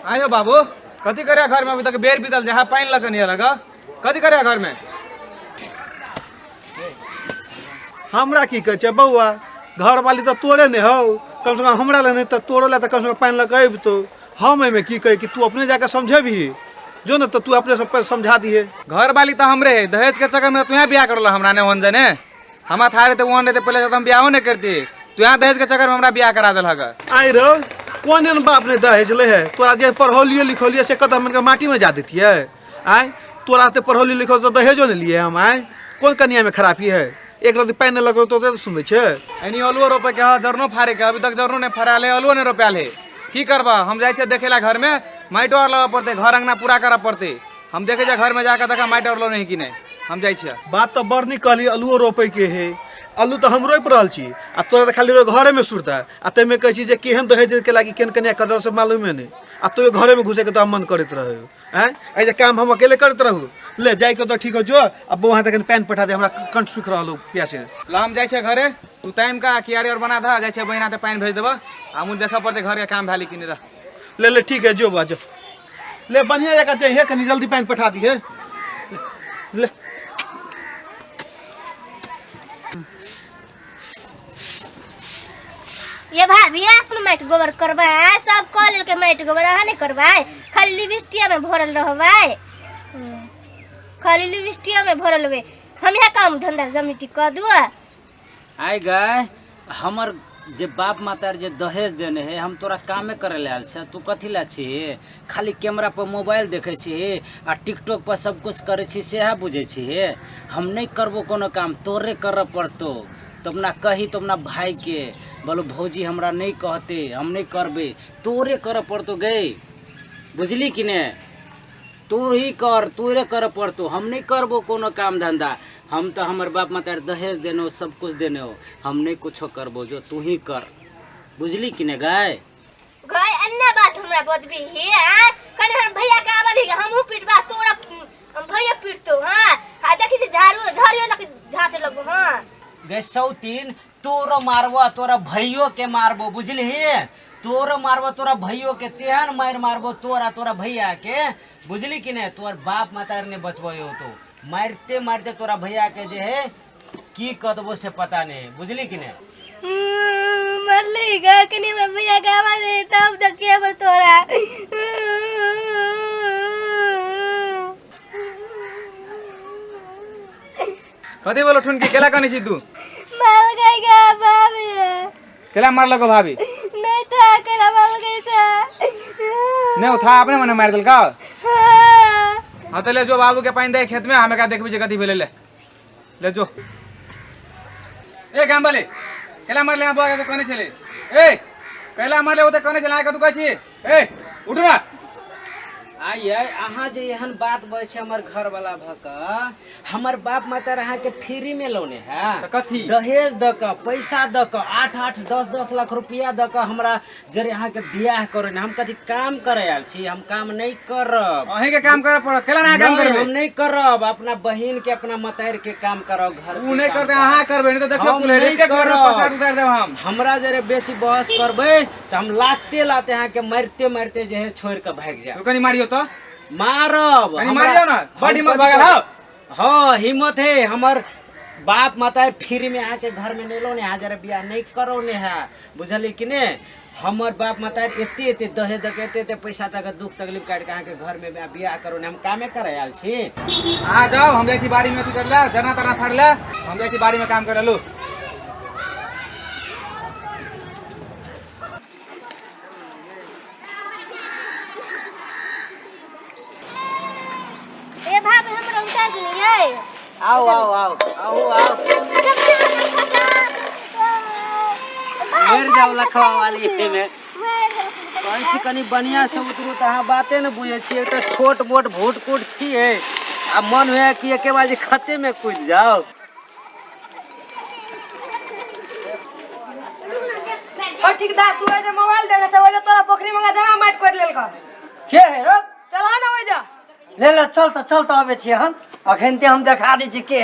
आयो बाबू कथी करे घर में अभी तक बेर बीतल जहाँ पानी लग नहीं लगा कथी करे घर में हमरा की कहे छे बउआ घर वाली तो तोरे ने हो कम से कम हमरा ले नहीं तो तोरे ला तो कम से कम पानी लगेब तो हम एमे की कहे कि तू अपने जाके समझे भी जो ना तो तू अपने सब समझा दिए। घर वाली तो हमरे है दहेज के चक्कर में तू यहाँ ब्याह करल हमरा ने वन जने हम था रहे वहाँ रहते पहले हम ब्याह नहीं करती तू यहाँ दहेज के चक्कर में हमरा ब्याह करा दिल हगा आई रो कौन बाप ने दहेज ले है तोरा जे पढ़ौलिए लिखौलिए से कदम के माटी में जा देती है आय तोरा ते पढ़ौली लिखो तो दहेजो ने लिए हम आय कौन कनिया में खराबी है एक रति पानी लगो तो सुनबे छे एनी अलुओ रोपे के जरनो फाड़े के अभी तक जरनो नहीं फराल है अलुओ नहीं रोपाल है की करबा हम जाए देखेला घर में माइटो और लगा पड़ते घर अंगना पूरा करा पड़ते हम देखे जा घर में जाकर देखा माइट और लो नहीं कि नहीं हम जाए बात तो बड़ नहीं कहली अलुओ रोपे के है आलू तो हम रोप रहल छी आ तोरा तो खाली घरे में सुरता आ ते में कह छी जे केहन दहेज के लागी केन कन्या कदर से मालूम है नहीं आ तो घरे में घुसे के तो मन करत रहे हैं ऐ जे काम हम अकेले करत रहू ले जाए के तो ठीक हो जो अब वहां तक पैन पठा दे हमरा कंठ सुख रहलो प्यासे ला हम जाए घरे तू टाइम का कियारी और बना था जाए बहिना ते पानी भेज देबा हम देखा पड़ते घर के काम भाली कि नहीं रह ले ले ठीक है जो बाजो ले बढ़िया जगह चाहिए कनी जल्दी पैन पठा दी है ले ये भाभी अपन माइट गोबर करवाए सब कॉलेज के माइट गोबर अहाँ नहीं करवाए खाली लिपस्टिया में भरल रहवाए खाली लिपस्टिया में भरल हुए हम यहाँ काम धंधा जमीटी कर दू आइ गए हमर जे बाप माता जे दहेज देने है हम तोरा कामे करे ले आल छ तू कथी ला छी खाली कैमरा पर मोबाइल देखे छी आ टिकटॉक पर सब कुछ करे छी सेहा बुझे छी हम नहीं करबो कोनो काम तोरे कर पड़तो तब ना कही तब ना भाई के बोलो भौजी हमरा नहीं कहते हम नहीं करबे तोरे कर पड़तो गए बुझली कि ने तू ही कर तोरे कर पड़तो हम नहीं करबो कोनो काम धंधा हम तो हमारे बाप माता दहेज देने हो सब कुछ देने हो हम नहीं कुछ करबो जो तू ही कर बुझली कि ने गाय गाय अन्य बात हमरा बजबी है कने हम भैया का आवाज है हमहु पिटबा तोरा भैया पिटतो हां आ देखि से झाड़ू धरियो लक झाटे लगबो हां गए सौतीन तोरो मारबो तोरा भैयो के मारबो बुझली तोरो मारबो तोरा भैयो के तेहन मार मारबो तोरा भैया के बुझली कि ने तोर बाप माता ने बचबो हो तो मारते मारते तोरा भैया के जे है की कदबो से पता नहीं बुझली कि ने मरली गा कने मैं भैया का आवाज है तब तक के बर तोरा कथी बोलो ठुन के केला कनी छी तू मार गई गा भाभी केला मार लगो भाभी नहीं था केला मार गई था नहीं था आपने मने मार दिल का हाँ तो ले जो बाबू के पानी दे खेत में हमें क्या देख भी कथी भेले ले जो ए गांबले केला मार ले यहाँ बुआ के कने चले ए केला मार ले होते कने चला के तू कह छी ए उठ ना आइए अहाँ जे एहन बात बे हमर घर वाला भक हमर बाप माता अहाँ के फ्री में लोने है तो कथी दहेज द के पैसा द के 8-8 10-10 लाख रुपया द के हमरा जरे अहाँ के बियाह करे हम कथी काम करे आल छी हम काम नहीं करब अहीं के काम करे पड़त केला ना काम करबे हम नहीं करब अपना बहिन के अपना मतार के काम करब घर उ नहीं करते अहाँ करबे नहीं तो देखो तू ले के घर पैसा उतार देब हम हमरा जरे बेसी बहस करबे त हम लाते लाते अहाँ के मारते मारते जे है छोड़ के भाग जाए तू कनी मारियो तो मारब कनी मारियो ना बड़ी मत भागल हो हाँ हिम्मत है हमर बाप माता फ्री में आके घर में नहीं लो ने हजार बियाह नहीं करो ने है बुझली कि ने हमर बाप माता एते एते दहेज दके एते पैसा तक दुख तकलीफ काट के आके घर में बियाह करो ने हम कामे करे आल छी आ जाओ हम जाई छी बाड़ी में तू कर ले जना तना फाड़ ले हम जाई छी बाड़ी में काम कर लो ए भाभी हमरा उतार नहीं है आओ आओ आओ आओ आओ मेर जाओ लखवा वाली है में कौन सी कनी बढ़िया से उतरू त अहाँ बाते न बुझे छी त छोट मोट भूट कूट छी है आ मन है कि एके बाजी खते में कूद जाओ ओ ठेकेदार तू ए जे मोबाइल देले छ ओले तोरा पोखरी में जमा माइट कर लेल का के है रो चला ना ओइ जा ले ले चल त अबे छी हम अखन ते हम देखा दी छी के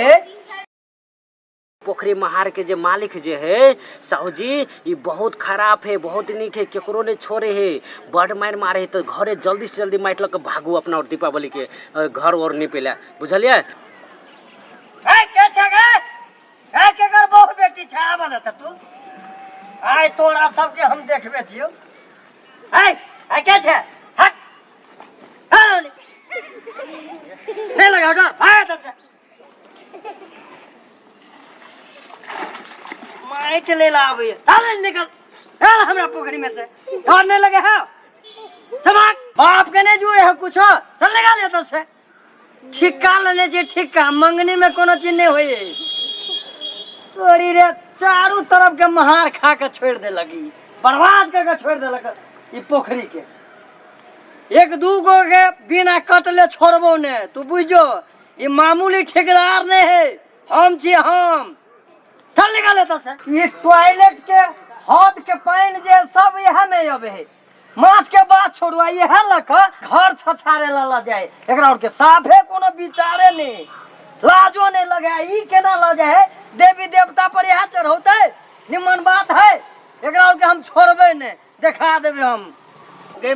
पोखरी महार के जे मालिक जे है साहू जी ये बहुत खराब है, बहुत नीक है, केकरो ने छोड़े है, बड़ मार मारे है। तो घरे जल्दी से जल्दी माइट लग भागू अपना और दीपावली के घर और निपेला, बुझलिए? के छगे ए केकर बहु बेटी छा बनत तू आय तोरा सबके हम देखबे छियो। आय के छे हट नहीं लगा उठा भाग तो से माइट ले लावे चल निकल चल हमरा पोखरी में से और नहीं लगे है समाक बाप के नहीं जुड़े हो कुछ चल निकाल ले तो से ठिका लेने से ठिका मंगनी में कोनो चीज नहीं होई तोरी रे चारों तरफ के महार खा के छोड़ दे लगी, बर्बाद करके छोड़ दे लगा ई पोखरी के। एक दू गो के बिना कटले छोड़बो ने, तू बुझो ये मामूली ठेकेदार नहीं है, हम छी हम। चल निकाले तो से ये टॉयलेट के हद के पानी जे सब यह में अबे है, माछ के बात छोड़ुआ ये है लख घर छछारे ला जाए एकरा और के साफे कोनो विचारे नहीं, लाजो नहीं लगे ई केना ला जाए देवी देवता पर यह चढ़ौते निमन बात है एकरा और के हम छोड़बे ने, दिखा देबे हम। गे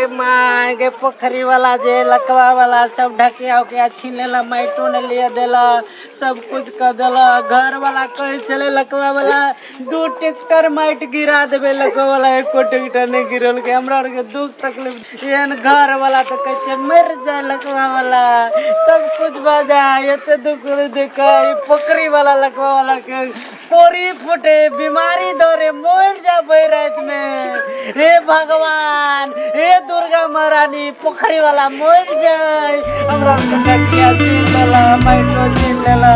माय गे पोखरी वाला जे लकवा वाला सब ढकिया उकिया छीनेला, माइटो ने लिए देला, सब कुछ कर देला। घर वाला कहे चले लकवा वाला 2 ट्रैक्टर माइट गिरा देबे, लकवा वाला 1 ट्रैक्टर नहीं गिरल के हमरा और के दुख तकलीफ। एहन घर वाला तो कहे मर जाए लकवा वाला, सब कुछ बजा एते दुख देखा पोखरी वाला लकवा वाला के कोरी फुटे बीमारी दौरे मोर जाबे रात में। हे भगवान, हे दुर्गा महारानी, पोखरी वाला मोर जाए हमरा के ढकिया छीन लेला, माइटो छीन लेला।